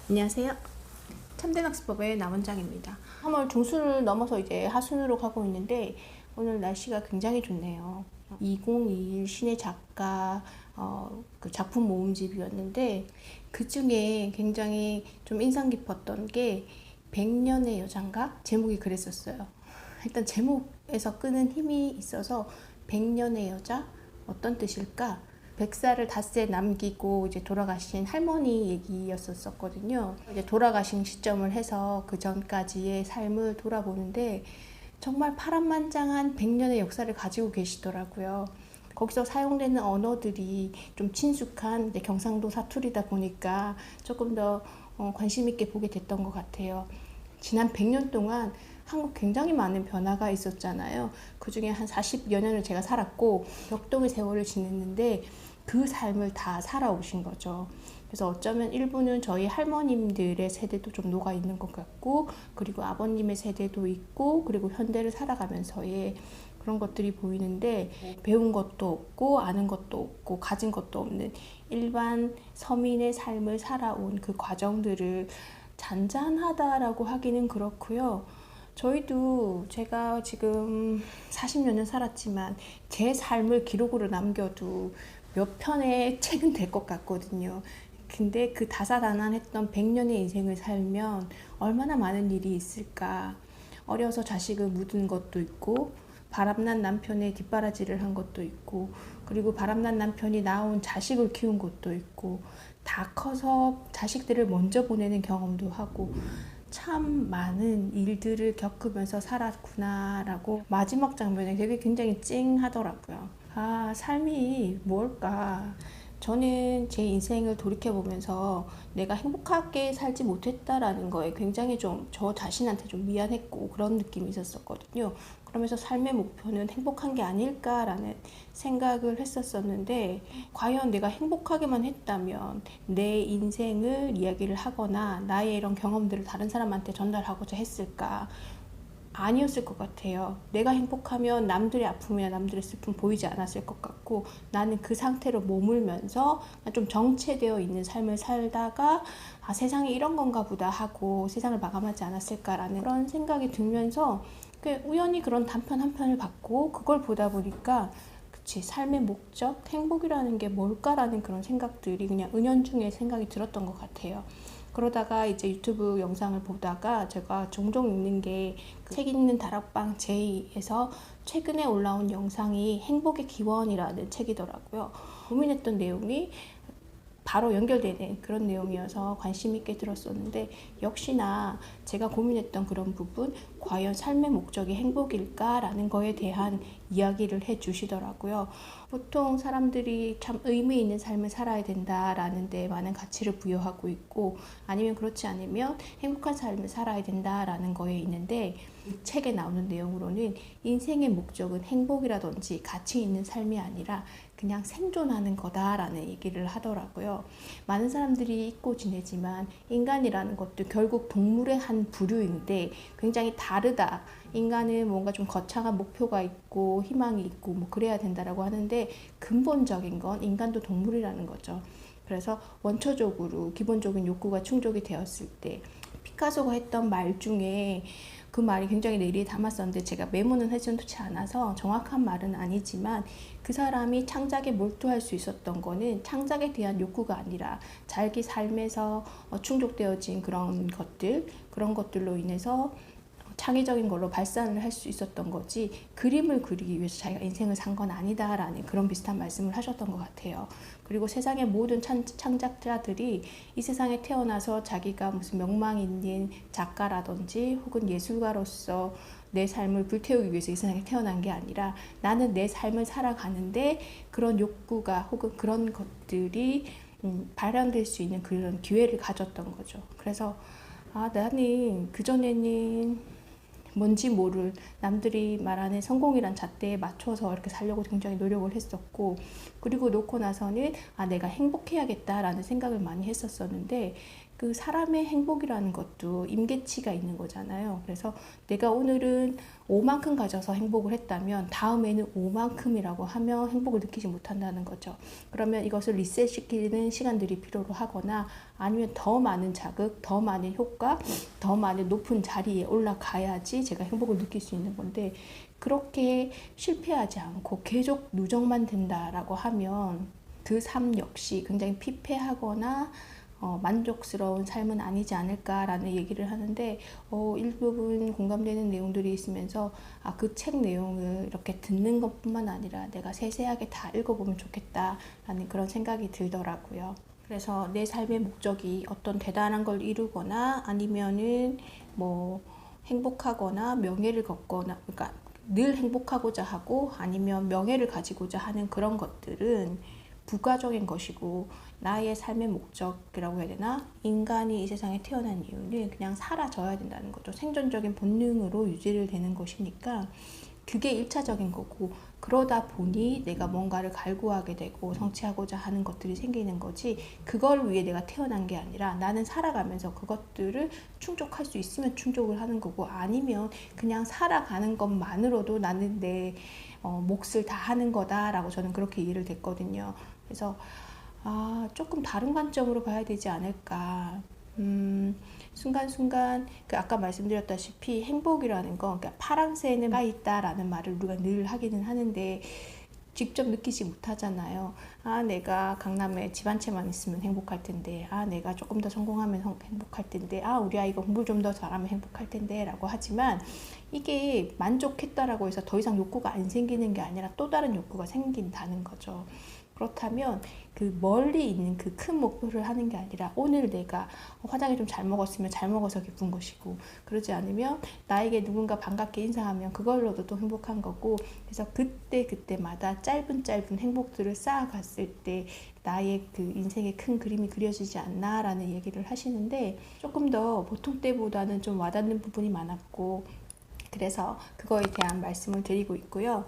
안녕하세요. 참된학습법의 남원장입니다. 3월 중순을 넘어서 이제 하순으로 가고 있는데 오늘 날씨가 굉장히 좋네요. 2021 신의 작가 그 작품 모음집이었는데 그 중에 굉장히 좀 인상 깊었던 게 100년의 여잔가? 제목이 그랬었어요. 일단 제목에서 끄는 힘이 있어서 100년의 여자? 어떤 뜻일까? 100살을 닷새 남기고 이제 돌아가신 할머니 얘기였었거든요. 이제 돌아가신 시점을 해서 그 전까지의 삶을 돌아보는데 정말 파란만장한 100년의 역사를 가지고 계시더라고요. 거기서 사용되는 언어들이 좀 친숙한 경상도 사투리다 보니까 조금 더 관심 있게 보게 됐던 것 같아요. 지난 100년 동안 한국 굉장히 많은 변화가 있었잖아요. 그 중에 한 40여 년을 제가 살았고 격동의 세월을 지냈는데 그 삶을 다 살아오신 거죠. 그래서 어쩌면 일부는 저희 할머님들의 세대도 좀 녹아 있는 것 같고, 그리고 아버님의 세대도 있고, 그리고 현대를 살아가면서의 그런 것들이 보이는데, 배운 것도 없고 아는 것도 없고 가진 것도 없는 일반 서민의 삶을 살아온 그 과정들을 잔잔하다라고 하기는 그렇고요. 저희도 제가 지금 40여 년 살았지만 제 삶을 기록으로 남겨도 몇 편의 책은 될 것 같거든요. 근데 그 다사다난했던 100년의 인생을 살면 얼마나 많은 일이 있을까. 어려서 자식을 묻은 것도 있고, 바람난 남편의 뒷바라지를 한 것도 있고, 그리고 바람난 남편이 낳은 자식을 키운 것도 있고, 다 커서 자식들을 먼저 보내는 경험도 하고, 참 많은 일들을 겪으면서 살았구나라고 마지막 장면에 되게 굉장히 찡하더라고요. 아, 삶이 뭘까? 저는 제 인생을 돌이켜보면서 내가 행복하게 살지 못했다라는 거에 굉장히 좀 저 자신한테 좀 미안했고 그런 느낌이 있었거든요. 그러면서 삶의 목표는 행복한 게 아닐까라는 생각을 했었는데, 과연 내가 행복하게만 했다면 내 인생을 이야기를 하거나 나의 이런 경험들을 다른 사람한테 전달하고자 했을까? 아니었을 것 같아요. 내가 행복하면 남들의 아픔이나 남들의 슬픔 보이지 않았을 것 같고, 나는 그 상태로 머물면서 좀 정체되어 있는 삶을 살다가 아, 세상이 이런 건가 보다 하고 세상을 마감하지 않았을까라는 그런 생각이 들면서 우연히 그런 단편 한 편을 받고 그걸 보다 보니까 그치, 삶의 목적, 행복이라는 게 뭘까라는 그런 생각들이 그냥 은연중에 생각이 들었던 것 같아요. 그러다가 이제 유튜브 영상을 보다가 제가 종종 읽는 게 책 읽는 다락방 제이에서 최근에 올라온 영상이 행복의 기원이라는 책이더라고요. 고민했던 내용이 바로 연결되는 그런 내용이어서 관심 있게 들었었는데, 역시나 제가 고민했던 그런 부분, 과연 삶의 목적이 행복일까라는 거에 대한 이야기를 해주시더라고요. 보통 사람들이 참 의미 있는 삶을 살아야 된다라는 데 많은 가치를 부여하고 있고, 아니면 그렇지 않으면 행복한 삶을 살아야 된다라는 거에 있는데, 이 책에 나오는 내용으로는 인생의 목적은 행복이라든지 가치 있는 삶이 아니라 그냥 생존하는 거다라는 얘기를 하더라고요. 많은 사람들이 잊고 지내지만 인간이라는 것도 결국 동물의 한 부류인데 굉장히 다르다. 인간은 뭔가 좀 거창한 목표가 있고 희망이 있고 뭐 그래야 된다라고 하는데, 근본적인 건 인간도 동물이라는 거죠. 그래서 원초적으로 기본적인 욕구가 충족이 되었을 때, 피카소가 했던 말 중에 그 말이 굉장히 내리에 담았었는데 제가 메모는 해놓지 않아서 정확한 말은 아니지만, 그 사람이 창작에 몰두할 수 있었던 거는 창작에 대한 욕구가 아니라 자기 삶에서 충족되어진 그런 것들로 인해서 창의적인 걸로 발산을 할 수 있었던 거지, 그림을 그리기 위해서 자기가 인생을 산 건 아니다라는 그런 비슷한 말씀을 하셨던 것 같아요. 그리고 세상의 모든 창작자들이 이 세상에 태어나서 자기가 무슨 명망 있는 작가라든지 혹은 예술가로서 내 삶을 불태우기 위해서 이 세상에 태어난 게 아니라 나는 내 삶을 살아가는데 그런 욕구가 혹은 그런 것들이 발현될 수 있는 그런 기회를 가졌던 거죠. 그래서 아, 나는 그전에는 뭔지 모를 남들이 말하는 성공이란 잣대에 맞춰서 이렇게 살려고 굉장히 노력을 했었고, 그리고 놓고 나서는 아, 내가 행복해야겠다라는 생각을 많이 했었는데, 그 사람의 행복이라는 것도 임계치가 있는 거잖아요. 그래서 내가 오늘은 5만큼 가져서 행복을 했다면 다음에는 5만큼이라고 하면 행복을 느끼지 못한다는 거죠. 그러면 이것을 리셋시키는 시간들이 필요로 하거나 아니면 더 많은 자극, 더 많은 효과, 더 많은 높은 자리에 올라가야지 제가 행복을 느낄 수 있는 건데, 그렇게 실패하지 않고 계속 누적만 된다라고 하면 그 삶 역시 굉장히 피폐하거나 만족스러운 삶은 아니지 않을까라는 얘기를 하는데, 일부분 공감되는 내용들이 있으면서 그 책 내용을 이렇게 듣는 것뿐만 아니라 내가 세세하게 다 읽어보면 좋겠다라는 그런 생각이 들더라고요. 그래서 내 삶의 목적이 어떤 대단한 걸 이루거나 아니면은 뭐 행복하거나 명예를 걷거나, 그러니까 늘 행복하고자 하고 아니면 명예를 가지고자 하는 그런 것들은 부가적인 것이고, 나의 삶의 목적이라고 해야 되나? 인간이 이 세상에 태어난 이유는 그냥 사라져야 된다는 거죠. 생존적인 본능으로 유지를 되는 것이니까 그게 1차적인 거고, 그러다 보니 내가 뭔가를 갈구하게 되고 성취하고자 하는 것들이 생기는 거지, 그걸 위해 내가 태어난 게 아니라 나는 살아가면서 그것들을 충족할 수 있으면 충족을 하는 거고, 아니면 그냥 살아가는 것만으로도 나는 내 몫을 다 하는 거다라고 저는 그렇게 이해를 됐거든요. 그래서 조금 다른 관점으로 봐야 되지 않을까. 순간순간 아까 말씀드렸다시피 행복이라는 거, 그러니까 파랑새는 가 있다라는 말을 우리가 늘 하기는 하는데 직접 느끼지 못하잖아요. 내가 강남에 집 한 채만 있으면 행복할 텐데, 내가 조금 더 성공하면 행복할 텐데, 우리 아이가 공부를 좀 더 잘하면 행복할 텐데 라고 하지만, 이게 만족했다라고 해서 더 이상 욕구가 안 생기는 게 아니라 또 다른 욕구가 생긴다는 거죠. 그렇다면 그 멀리 있는 그 큰 목표를 하는 게 아니라, 오늘 내가 화장을 좀 잘 먹었으면 잘 먹어서 기쁜 것이고, 그러지 않으면 나에게 누군가 반갑게 인사하면 그걸로도 또 행복한 거고, 그래서 그때마다 짧은 행복들을 쌓아갔을 때 나의 그 인생의 큰 그림이 그려지지 않나라는 얘기를 하시는데, 조금 더 보통 때보다는 좀 와닿는 부분이 많았고, 그래서 그거에 대한 말씀을 드리고 있고요.